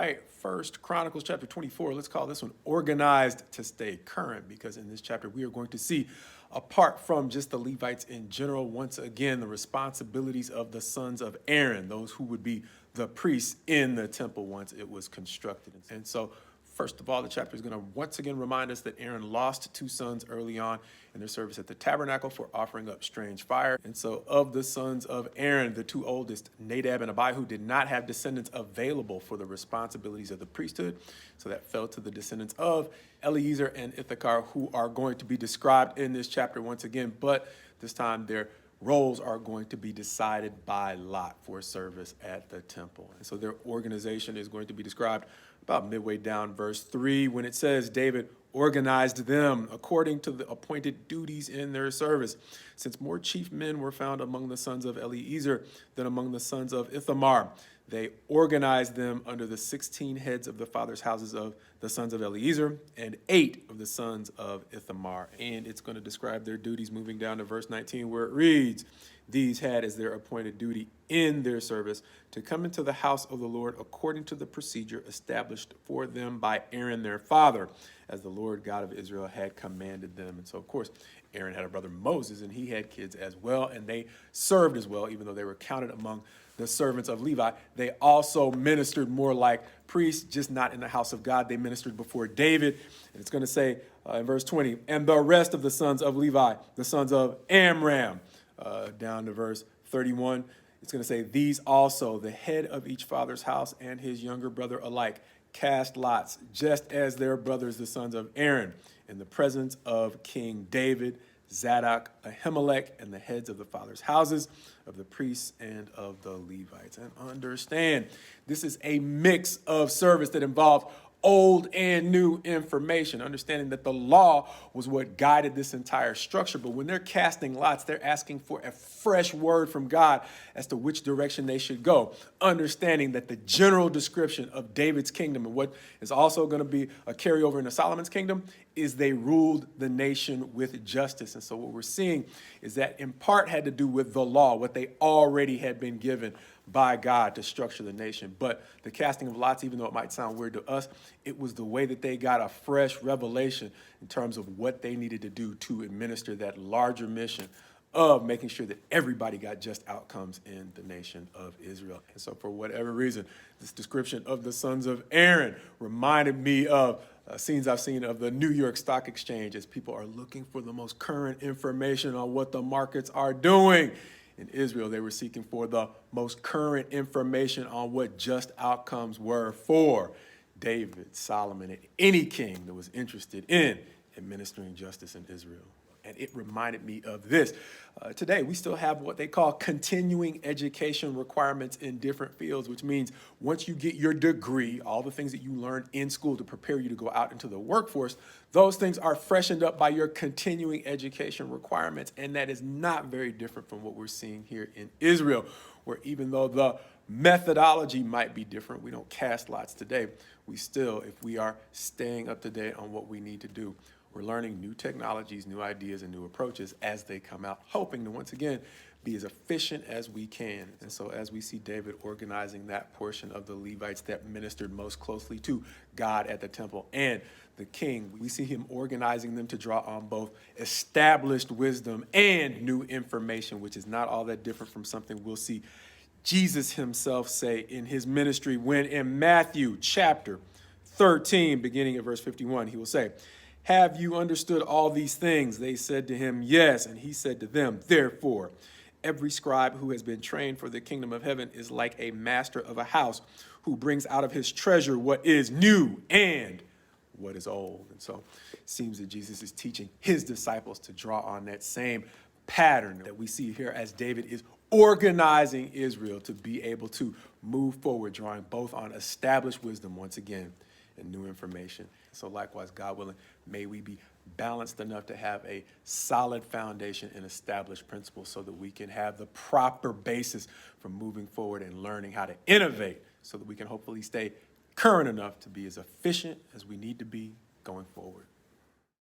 right, First Chronicles chapter 24. Let's call this one Organized to Stay Current, because in this chapter we are going to see, apart from just the Levites in general, once again, the responsibilities of the sons of Aaron, those who would be the priests in the temple once it was constructed. And so, first of all, the chapter is going to once again remind us that Aaron lost two sons early on in their service at the tabernacle for offering up strange fire. And so of the sons of Aaron, the two oldest, Nadab and Abihu, did not have descendants available for the responsibilities of the priesthood. So that fell to the descendants of Eleazar and Issachar, who are going to be described in this chapter once again, but this time their roles are going to be decided by lot for service at the temple. And so their organization is going to be described about midway down verse 3 when it says David organized them according to the appointed duties in their service. Since more chief men were found among the sons of Eleazar than among the sons of Ithamar, they organized them under the 16 heads of the fathers' houses of the sons of Eleazar and 8 of the sons of Ithamar. And it's going to describe their duties moving down to verse 19, where it reads, these had as their appointed duty in their service to come into the house of the Lord according to the procedure established for them by Aaron their father, as the Lord God of Israel had commanded them. And so, of course, Aaron had a brother Moses, and he had kids as well, and they served as well, even though they were counted among the servants of Levi. They also ministered more like priests, just not in the house of God. They ministered before David. And it's going to say in verse 20, and the rest of the sons of Levi, the sons of Amram, down to verse 31, it's going to say, these also, the head of each father's house and his younger brother alike, cast lots, just as their brothers, the sons of Aaron, in the presence of King David, Zadok, Ahimelech, and the heads of the fathers' houses, of the priests and of the Levites. And understand, this is a mix of service that involves old and new information, understanding that the law was what guided this entire structure. But when they're casting lots, they're asking for a fresh word from God as to which direction they should go, understanding that the general description of David's kingdom and what is also going to be a carryover into Solomon's kingdom is they ruled the nation with justice. And so what we're seeing is that in part had to do with the law, what they already had been given by God to structure the nation. But the casting of lots, even though it might sound weird to us, it was the way that they got a fresh revelation in terms of what they needed to do to administer that larger mission of making sure that everybody got just outcomes in the nation of Israel. And so for whatever reason, this description of the sons of Aaron reminded me of scenes I've seen of the New York Stock Exchange as people are looking for the most current information on what the markets are doing. In Israel, they were seeking for the most current information on what just outcomes were for David, Solomon, and any king that was interested in administering justice in Israel. And it reminded me of this. Today, we still have what they call continuing education requirements in different fields, which means once you get your degree, all the things that you learned in school to prepare you to go out into the workforce, those things are freshened up by your continuing education requirements. And that is not very different from what we're seeing here in Israel, where even though the methodology might be different, we don't cast lots today. We still, if we are staying up to date on what we need to do, we're learning new technologies, new ideas, and new approaches as they come out, hoping to, once again, be as efficient as we can. And so as we see David organizing that portion of the Levites that ministered most closely to God at the temple and the king, we see him organizing them to draw on both established wisdom and new information, which is not all that different from something we'll see Jesus himself say in his ministry when in Matthew chapter 13, beginning at verse 51, he will say, have you understood all these things? They said to him, yes. And he said to them, therefore, every scribe who has been trained for the kingdom of heaven is like a master of a house who brings out of his treasure what is new and what is old. And so it seems that Jesus is teaching his disciples to draw on that same pattern that we see here as David is organizing Israel to be able to move forward, drawing both on established wisdom once again and new information. So likewise, God willing, may we be balanced enough to have a solid foundation and established principles so that we can have the proper basis for moving forward and learning how to innovate so that we can hopefully stay current enough to be as efficient as we need to be going forward.